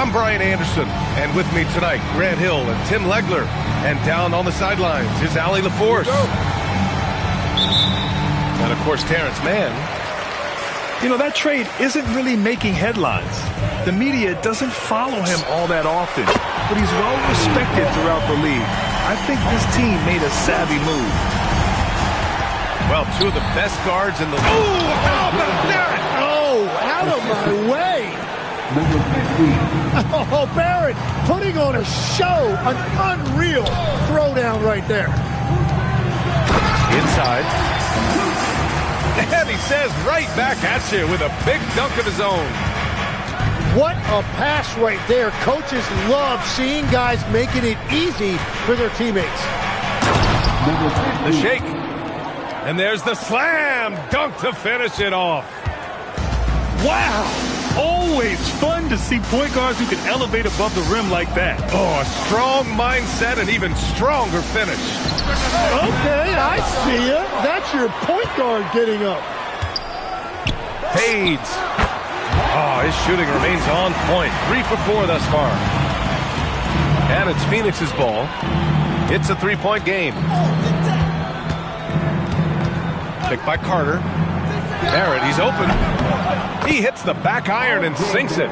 I'm Brian Anderson, and with me tonight, Grant Hill and Tim Legler. And down on the sidelines is Allie LaForce. And, of course, Terrence Mann. You know, that trade isn't really making headlines. The media doesn't follow him all that often, but he's well respected throughout the league. I think this team made a savvy move. Well, two of the best guards in the league. Oh, how about that? Oh, out of my way. Oh, Barrett putting on a show, an unreal throwdown right there. Inside. And he says right back at you with a big dunk of his own. What a pass right there. Coaches love seeing guys making it easy for their teammates. The shake. And there's the slam dunk to finish it off. Wow! Always fun to see point guards who can elevate above the rim like that. Oh, a strong mindset and even stronger finish. Okay, I see you. That's your point guard getting up. Fades. Oh, his shooting remains on point. 3 for 4 thus far. And it's Phoenix's ball. It's a three-point game. Picked by Carter. Barrett, he's open. He hits the back iron and sinks it.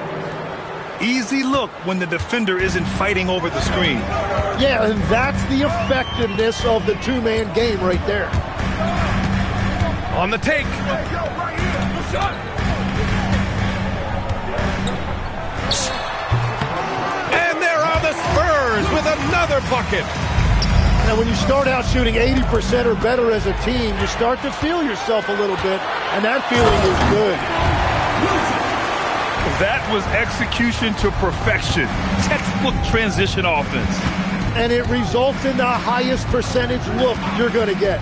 Easy look when the defender isn't fighting over the screen. Yeah, and that's the effectiveness of the two-man game right there. On the take. And there are the Spurs with another bucket. Now, when you start out shooting 80% or better as a team, you start to feel yourself a little bit, and that feeling is good. That was execution to perfection. Textbook transition offense. And it results in the highest percentage look you're going to get.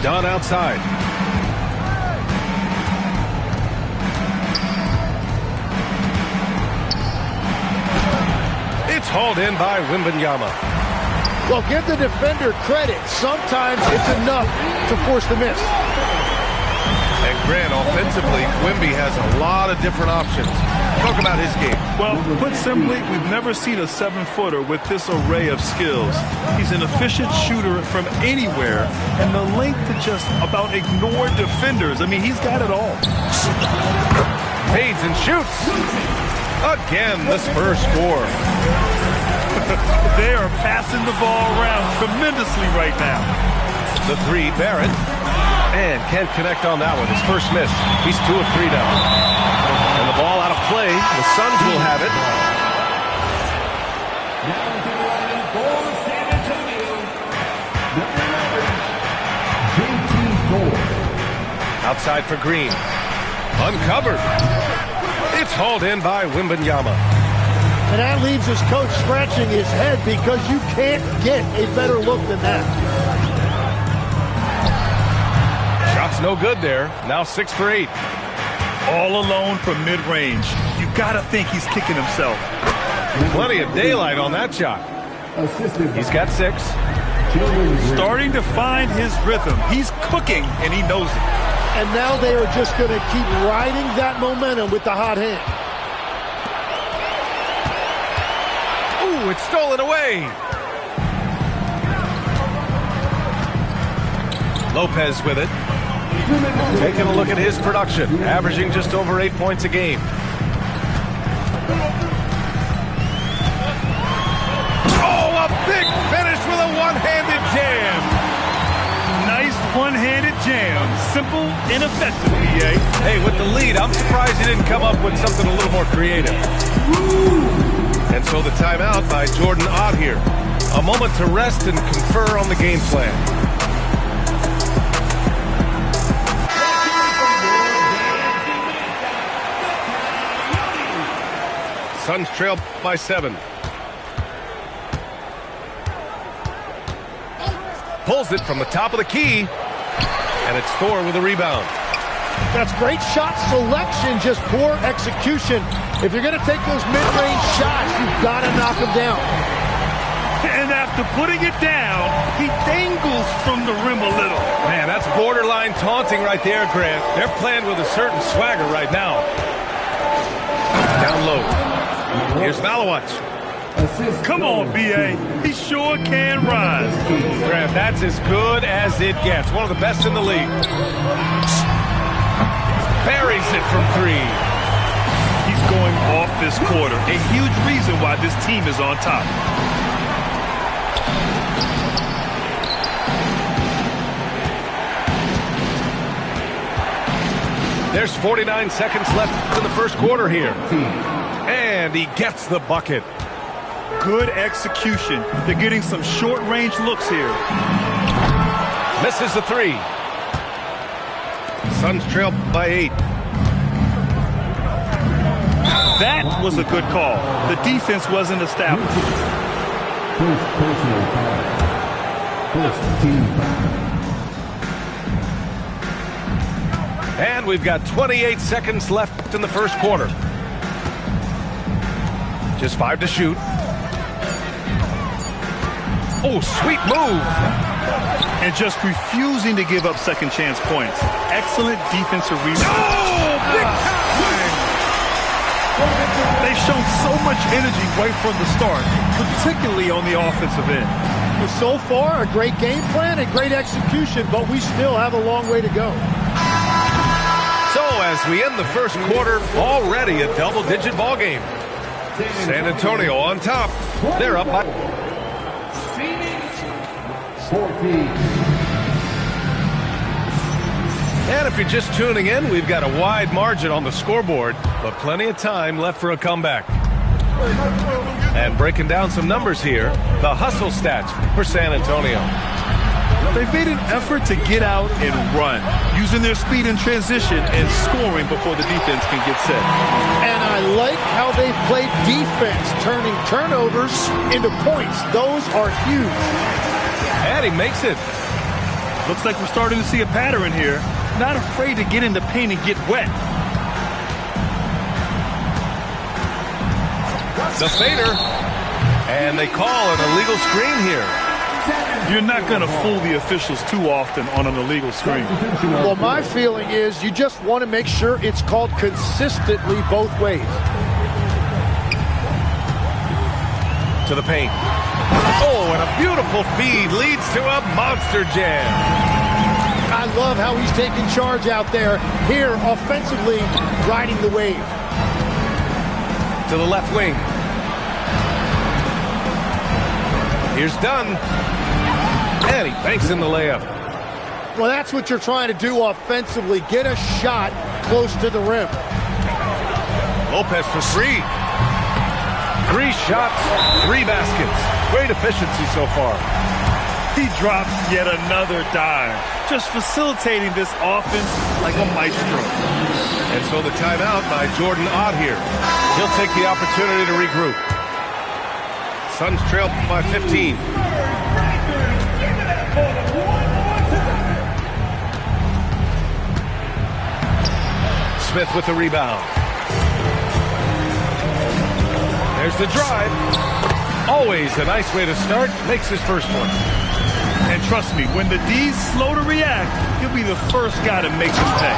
Done outside. It's hauled in by Wembanyama. Well, give the defender credit. Sometimes it's enough to force the miss. And Grant, offensively, Wemby has a lot of different options. Talk about his game. Well, put simply, we've never seen a 7-footer with this array of skills. He's an efficient shooter from anywhere, and the length to just about ignore defenders. I mean, he's got it all. Fades and shoots. Again, the Spurs score. They are passing the ball around tremendously right now. The three, Barrett. And can't connect on that one. His first miss. He's 2 of 3 down. And the ball out of play. The Suns will have it. Outside for Green. Uncovered. It's hauled in by Wembanyama. And that leaves his coach scratching his head because you can't get a better look than that. Shot's no good there. Now 6 for 8. All alone from mid-range. You gotta think he's kicking himself. Plenty of daylight on that shot. He's got 6. Starting to find his rhythm. He's cooking, and he knows it. And now they are just going to keep riding that momentum with the hot hand. Ooh, it's stolen away. Lopez with it. Taking a look at his production, averaging just over 8 points a game. Oh, a big finish with a one-handed jam. Nice one-handed jam. Simple and effective, BA. Hey, with the lead, I'm surprised he didn't come up with something a little more creative. And so the timeout by Jordan Ott here. A moment to rest and confer on the game plan. Suns trail by 7. Pulls it from the top of the key. And it's Thor with a rebound. That's great shot selection, just poor execution. If you're going to take those mid-range shots, you've got to knock them down. And after putting it down, he dangles from the rim a little. Man, that's borderline taunting right there, Grant. They're playing with a certain swagger right now. Down down low. Here's Malowacz. Come on, B.A. He sure can rise. Graham, that's as good as it gets. One of the best in the league. Buries it from three. He's going off this quarter. A huge reason why this team is on top. There's 49 seconds left in the first quarter here. And he gets the bucket. Good execution. They're getting some short-range looks here. Misses the three. Suns trail by 8. That was a good call. The defense wasn't established. First personal foul. First team foul. And we've got 28 seconds left in the first quarter. Just 5 to shoot. Oh, sweet move. And just refusing to give up second chance points. Excellent defensive rebound. Oh, big time. They've shown so much energy right from the start, particularly on the offensive end. So far, a great game plan and great execution, but we still have a long way to go. So as we end the first quarter, already a double-digit ball game. San Antonio on top. They're up by 14. And if you're just tuning in, we've got a wide margin on the scoreboard, but plenty of time left for a comeback. And breaking down some numbers here, the hustle stats for San Antonio. They've made an effort to get out and run, using their speed in transition and scoring before the defense can get set. And I like how they've played defense, turning turnovers into points. Those are huge. And he makes it. Looks like we're starting to see a pattern here. Not afraid to get in the paint and get wet. The fader. And they call an illegal screen here. You're not going to fool the officials too often on an illegal screen. Well, my feeling is you just want to make sure it's called consistently both ways. To the paint. Oh, and a beautiful feed leads to a monster jam. I love how he's taking charge out there. Here, offensively, riding the wave. To the left wing. Here's Dunn. And he banks in the layup. Well, that's what you're trying to do offensively. Get a shot close to the rim. Lopez for 3. 3 shots, 3 baskets. Great efficiency so far. He drops yet another dime, just facilitating this offense like a maestro. And so the timeout by Jordan Ott here. He'll take the opportunity to regroup. Suns trail by 15. Smith with the rebound. There's the drive. Always a nice way to start. Makes his first one. And trust me, when the D's slow to react, he'll be the first guy to make them pay.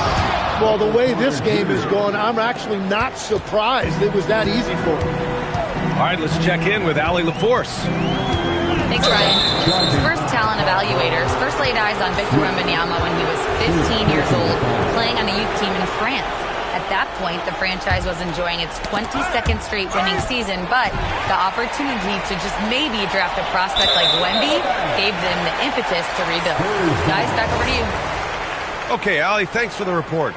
Well, the way this game is going, I'm actually not surprised it was that easy for him. All right, let's check in with Allie LaForce. Thanks, Ryan. First talent evaluators first laid eyes on Victor Wembanyama when he was 15 years old, playing on a youth team in France. At that point, the franchise was enjoying its 22nd straight winning season, but the opportunity to just maybe draft a prospect like Wemby gave them the impetus to rebuild. Guys, back over to you. Okay, Allie, thanks for the report.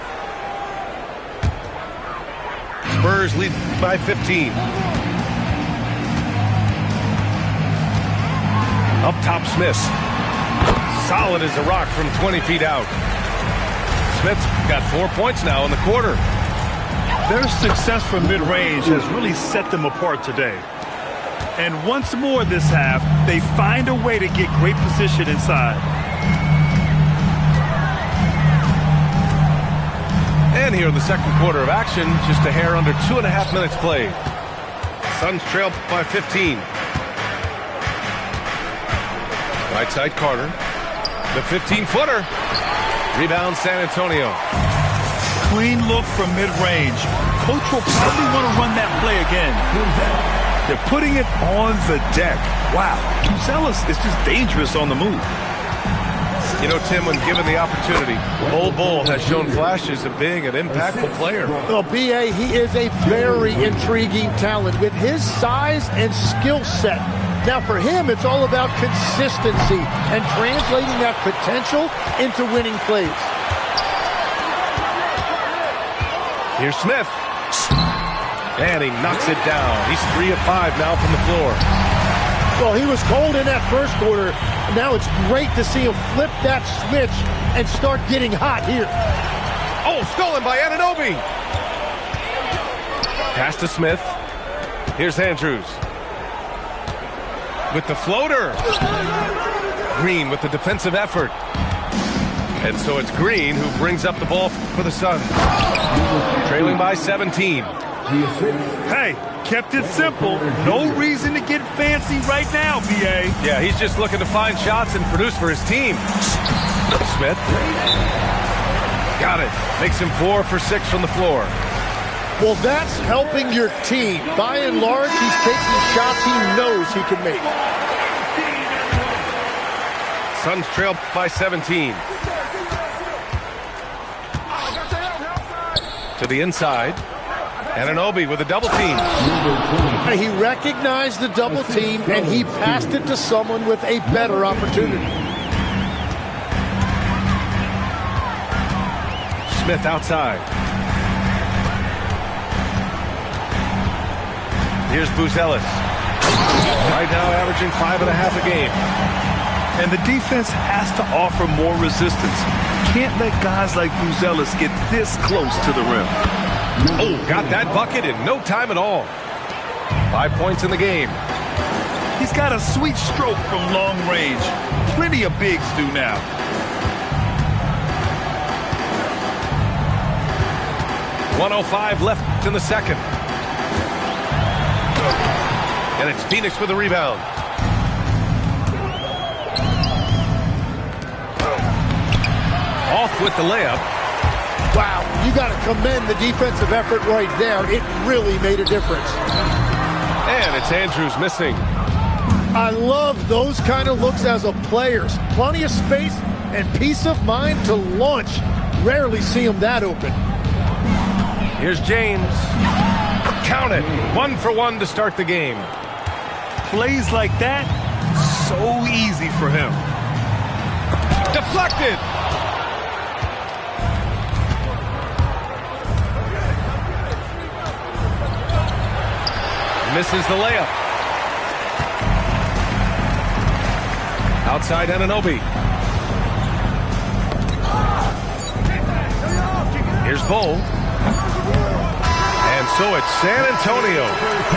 Spurs lead by 15. Up top, Smith. Solid as a rock from 20 feet out. Smith's got 4 points now in the quarter. Their success from mid-range has really set them apart today. And once more this half, they find a way to get great position inside. And here in the second quarter of action, just a hair under 2.5 minutes played. Suns trail by 15. Right side Carter. The 15-footer. Rebound San Antonio. Clean look from mid-range. coach will probably want to run that play again. They're putting it on the deck. Wow, Buzelis is just dangerous on the move. You know, Tim, when given the opportunity, Bol Bol has shown flashes of being an impactful player. Well, B.A., he is a very intriguing talent with his size and skill set. Now, for him, it's all about consistency and translating that potential into winning plays. Here's Smith. And he knocks it down. He's 3 of 5 now from the floor. Well, he was cold in that first quarter. Now it's great to see him flip that switch and start getting hot here. Oh, stolen by Anunoby. Pass to Smith. Here's Andrews. With the floater. Green with the defensive effort. And so it's Green who brings up the ball for the Suns. Trailing by 17. Hey, kept it simple. No reason to get fancy right now, B.A. Yeah, he's just looking to find shots and produce for his team. Smith. Got it. Makes him 4 for 6 from the floor. Well, that's helping your team. By and large, he's taking shots he knows he can make. Suns trail by 17. To the inside. Anunoby with a double team. He recognized the double team, and he passed it to someone with a better opportunity. Smith outside. Here's Buzelis. Right now averaging 5.5 a game. And the defense has to offer more resistance. Can't let guys like Buzelis get this close to the rim. Oh, got that bucket in no time at all. 5 points in the game. He's got a sweet stroke from long range. Plenty of bigs do now. .105 left in the second. And it's Phoenix with a rebound. Off with the layup. Wow, you got to commend the defensive effort right there. It really made a difference. And it's Andrews missing. I love those kind of looks as a player. Plenty of space and peace of mind to launch. Rarely see him that open. Here's James. Count it. 1 for 1 to start the game. Plays like that, so easy for him. Deflected. Misses the layup. Outside Anunoby. Here's Bol. And so it's San Antonio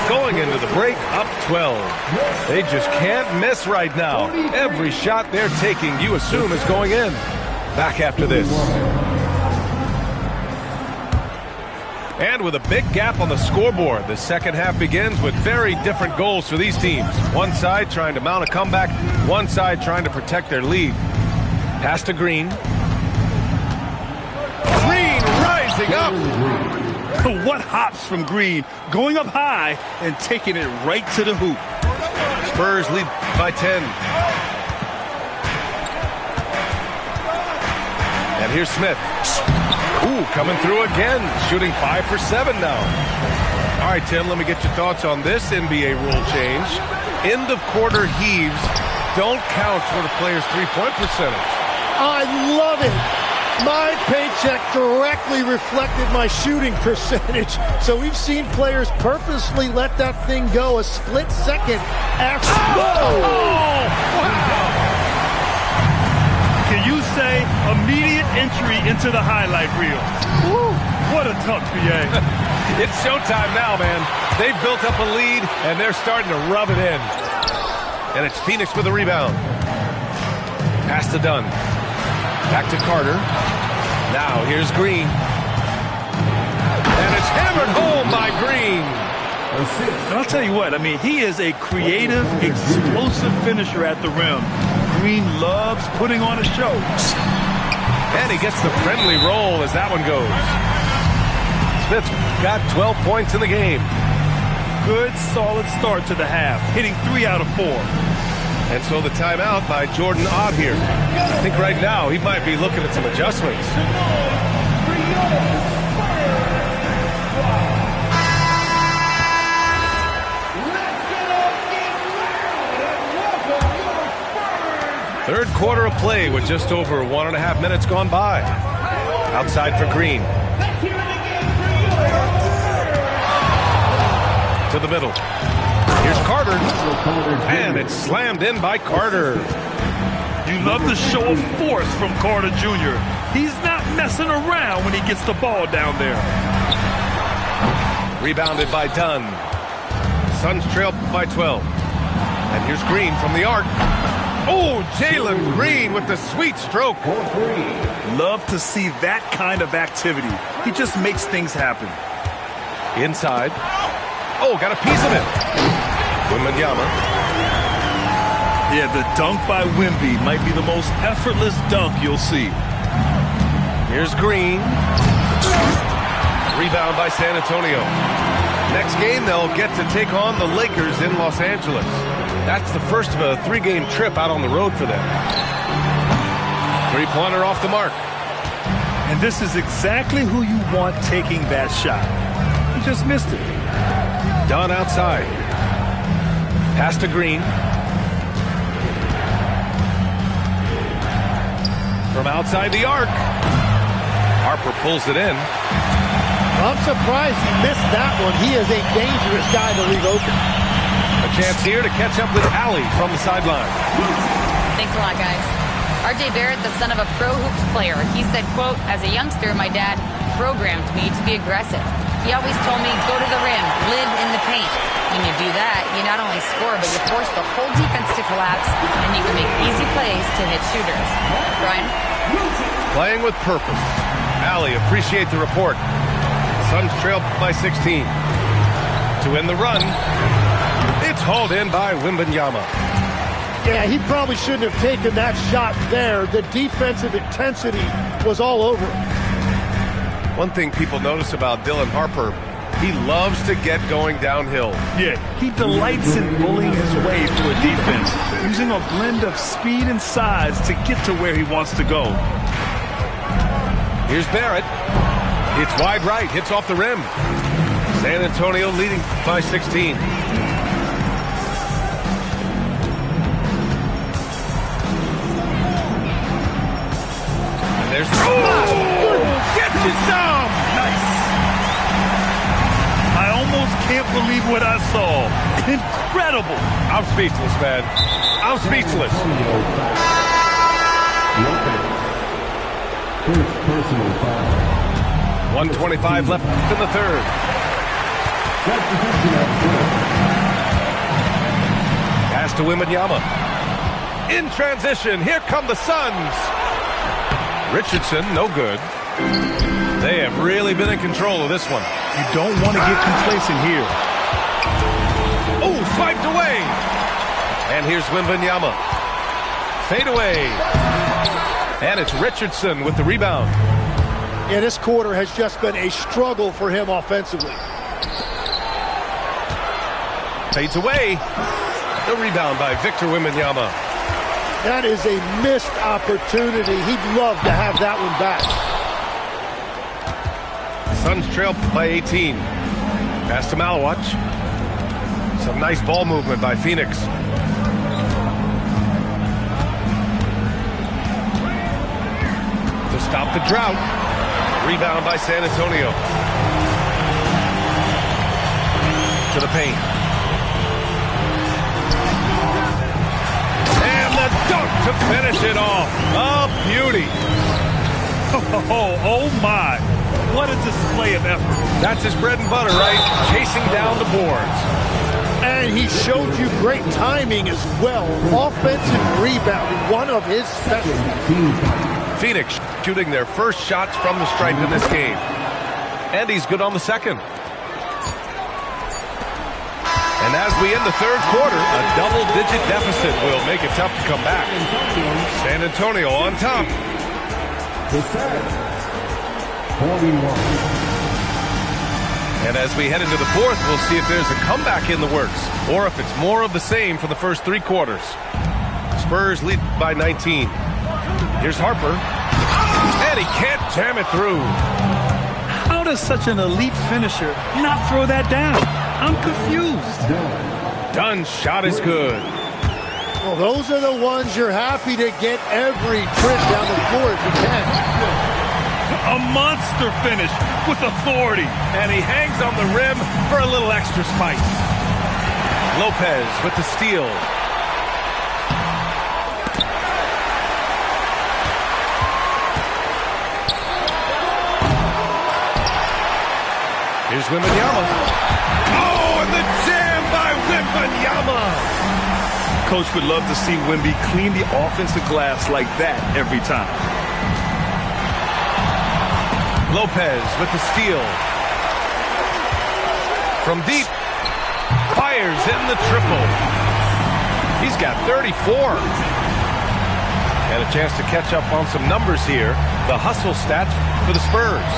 going into the break up 12. They just can't miss right now. Every shot they're taking, you assume, is going in. Back after this. And with a big gap on the scoreboard, the second half begins with very different goals for these teams. One side trying to mount a comeback, one side trying to protect their lead. Pass to Green. Green rising up. What hops from Green, going up high and taking it right to the hoop. Spurs lead by 10. And here's Smith. Ooh, coming through again, shooting 5 for 7 now. All right, Tim, let me get your thoughts on this NBA rule change. End of quarter heaves don't count toward a player's three-point percentage. I love it. My paycheck directly reflected my shooting percentage. So we've seen players purposely let that thing go a split second after. Oh, wow. Can you say immediate entry into the highlight reel? Woo, what a tough BA. It's showtime now, man. They've built up a lead, and they're starting to rub it in. And it's Phoenix with a rebound. Pass to Dunn. Back to Carter. Now here's Green. And it's hammered home by Green. And I'll tell you what, I mean, he is a creative, explosive finisher at the rim. Green loves putting on a show. And he gets the friendly roll as that one goes. Smith's got 12 points in the game. Good, solid start to the half, hitting 3 out of 4. And so the timeout by Jordan Ott here. I think right now he might be looking at some adjustments. Third quarter of play with just over 1.5 minutes gone by. Outside for Green. To the middle. Here's Carter. And it's slammed in by Carter. You love the show of force from Carter Jr. He's not messing around when he gets the ball down there. Rebounded by Dunn. Suns trail by 12. And here's Green from the arc. Oh, Jalen Green with the sweet stroke. Love to see that kind of activity. He just makes things happen. Inside. Oh, got a piece of it. Wembanyama. Yeah, the dunk by Wemby might be the most effortless dunk you'll see. Here's Green. Rebound by San Antonio. Next game, they'll get to take on the Lakers in Los Angeles. That's the first of a 3-game trip out on the road for them. Three-pointer off the mark. And this is exactly who you want taking that shot. He just missed it. Dunn outside. Pass to Green. From outside the arc. Harper pulls it in. I'm surprised he missed that one. He is a dangerous guy to leave open. A chance here to catch up with Allie from the sideline. Thanks a lot, guys. R.J. Barrett, the son of a pro hoops player, he said, quote, as a youngster, my dad programmed me to be aggressive. He always told me, go to the rim, live in the paint. When you do that, you not only score, but you force the whole defense to collapse, and you can make easy plays to hit shooters. Brian? Playing with purpose. Allie, appreciate the report. Suns trail by 16. To win the run, it's hauled in by Wembanyama. Yeah, he probably shouldn't have taken that shot there. The defensive intensity was all over him. One thing people notice about Dylan Harper, he loves to get going downhill. Yeah, he delights in bullying his way through a defense, using a blend of speed and size to get to where he wants to go. Here's Barrett. It's wide right, hits off the rim. San Antonio leading by 16. And there's Get you some! Nice. I almost can't believe what I saw. Incredible. I'm speechless, man. I'm speechless. First personal foul. 1:25 left in the third. Pass to Wembanyama. In transition, here come the Suns. Richardson, no good. They have really been in control of this one. You don't want to get complacent here. Oh, swiped away. And here's Wembanyama. Fade away. And it's Richardson with the rebound. Yeah, this quarter has just been a struggle for him offensively. Fades away. The rebound by Victor Wembanyama. That is a missed opportunity. He'd love to have that one back. Suns trail by 18. Pass to Malawach. Some nice ball movement by Phoenix. To stop the drought. Rebound by San Antonio. To the paint. And the dunk to finish it off. A beauty. Oh my. What a display of effort. That's his bread and butter, right? Chasing down the boards. And he showed you great timing as well. Offensive rebounding, one of his specialties. Phoenix shooting their first shots from the stripe in this game. And he's good on the second. And as we end the third quarter, a double-digit deficit will make it tough to come back. San Antonio on top. The set. 41. And as we head into the fourth, we'll see if there's a comeback in the works or if it's more of the same for the first 3 quarters. Spurs lead by 19. Here's Harper. And he can't jam it through. How does such an elite finisher not throw that down? I'm confused. Dunn's shot is good. Well, those are the ones you're happy to get every trip down the floor if you can. A monster finish with authority. And he hangs on the rim for a little extra spice. Lopez with the steal. Here's Wembanyama. Oh, and the jam by Wembanyama. Coach would love to see Wemby clean the offensive glass like that every time. Lopez with the steal. From deep. Fires in the triple. He's got 34. And a chance to catch up on some numbers here. The hustle stats for the Spurs.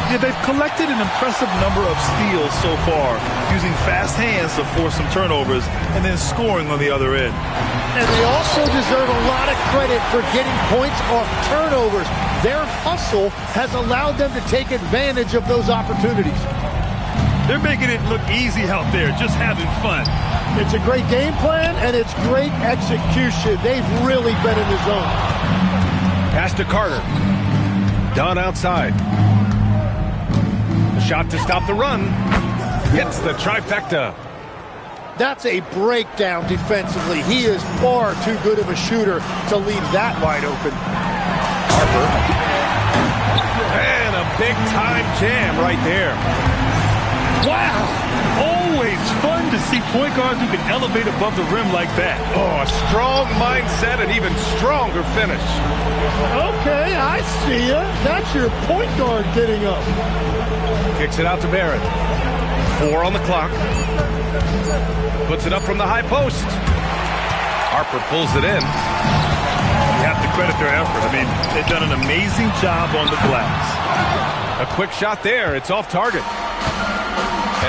Yeah, they've collected an impressive number of steals so far, using fast hands to force some turnovers and then scoring on the other end. And they also deserve a lot of credit for getting points off turnovers. Their hustle has allowed them to take advantage of those opportunities. They're making it look easy out there, just having fun. It's a great game plan, and it's great execution. They've really been in the zone. Pass to Carter. Dunn outside. Shot to stop the run. Hits the trifecta. That's a breakdown defensively. He is far too good of a shooter to leave that wide open. Harper. And a big-time jam right there. Wow! Always fun to see point guards who can elevate above the rim like that. Oh, a strong mindset and even stronger finish. Okay, I see ya. That's your point guard getting up. Kicks it out to Barrett. 4 on the clock. Puts it up from the high post. Harper pulls it in. You have to credit their effort. I mean, they've done an amazing job on the glass. A quick shot there. It's off target.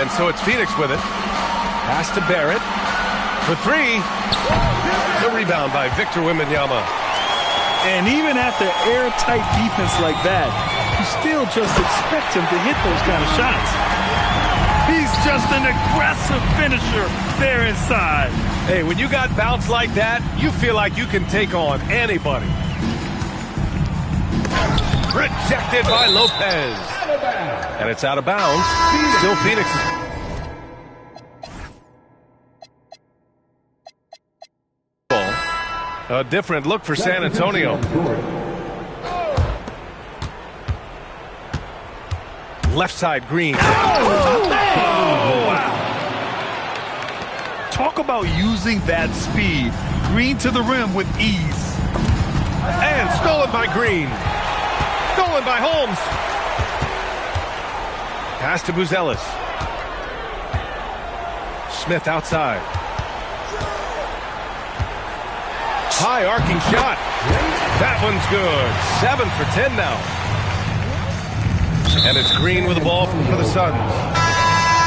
And so it's Phoenix with it. Pass to Barrett. For 3. The rebound by Victor Wembanyama. And even after airtight defense like that, you still just expect him to hit those kind of shots. He's just an aggressive finisher there inside. Hey, when you got bounce like that, you feel like you can take on anybody. Rejected by Lopez. And it's out of bounds. Still Phoenix. A different look for San Antonio. Left side, Green. Wow. Talk about using that speed. Green to the rim with ease. And stolen by Green. Stolen by Holmes. Pass to Buzelis. Smith outside. High arcing shot. That one's good. 7 for 10 now. And it's Green with the ball for the Suns.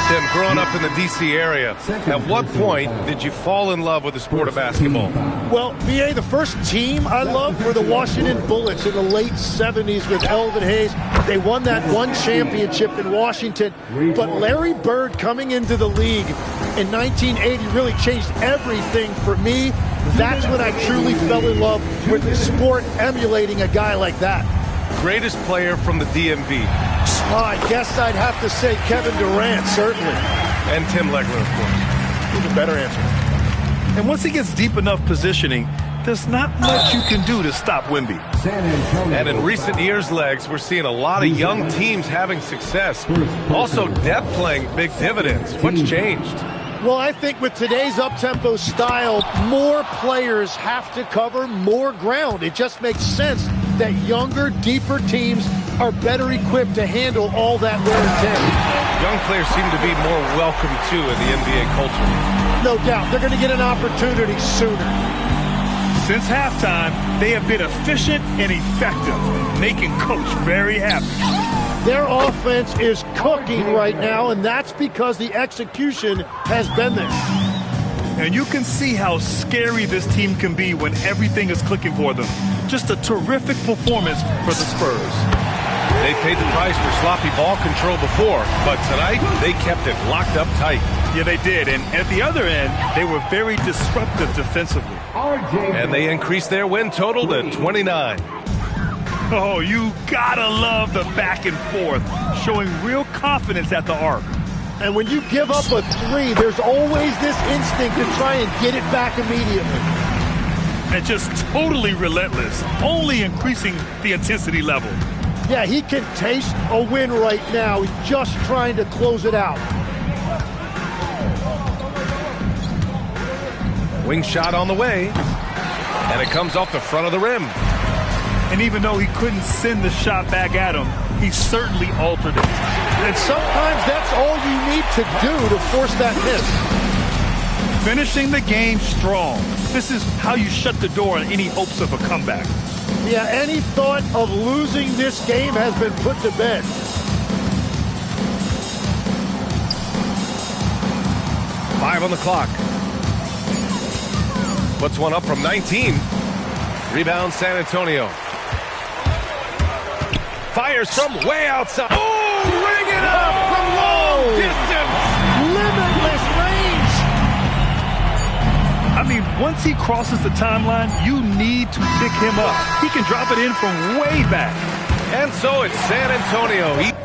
Tim, growing up in the D.C. area, at what point did you fall in love with the sport of basketball? Well, BA, the first team I loved were the Washington Bullets in the late 70s with Elvin Hayes. They won that one championship in Washington. But Larry Bird coming into the league in 1980 really changed everything for me. That's when I truly fell in love with the sport emulating a guy like that. Greatest player from the DMV? I guess I'd have to say Kevin Durant, certainly. And Tim Legler, of course. Who's a better answer? And once he gets deep enough positioning, there's not much you can do to stop Wemby. And in recent years, Legs, we're seeing a lot of young teams having success. Also, depth playing big dividends. What's changed? Well, I think with today's up-tempo style, more players have to cover more ground. It just makes sense that younger, deeper teams are better equipped to handle all that wear and tear. Young players seem to be more welcome, too, in the NBA culture. No doubt. They're going to get an opportunity sooner. Since halftime, they have been efficient and effective, making Coach very happy. Their offense is cooking right now, and that's because the execution has been there. And you can see how scary this team can be when everything is clicking for them. Just a terrific performance for the Spurs. They paid the price for sloppy ball control before, but tonight they kept it locked up tight. Yeah, they did. And at the other end, they were very disruptive defensively. And they increased their win total to 29. Oh, you gotta love the back and forth, showing real confidence at the arc. And when you give up a three, there's always this instinct to try and get it back immediately. And just totally relentless, only increasing the intensity level. Yeah, he can taste a win right now. He's just trying to close it out. Wing shot on the way, and it comes off the front of the rim. And even though he couldn't send the shot back at him, he certainly altered it. And sometimes that's all you need to do to force that miss. Finishing the game strong. This is how you shut the door on any hopes of a comeback. Yeah, any thought of losing this game has been put to bed. Five on the clock. Puts one up from 19. Rebound San Antonio. Fires from way outside. Oh, ring it up from long distance. Limitless range. I mean, once he crosses the timeline, you need to pick him up. He can drop it in from way back. And so it's San Antonio.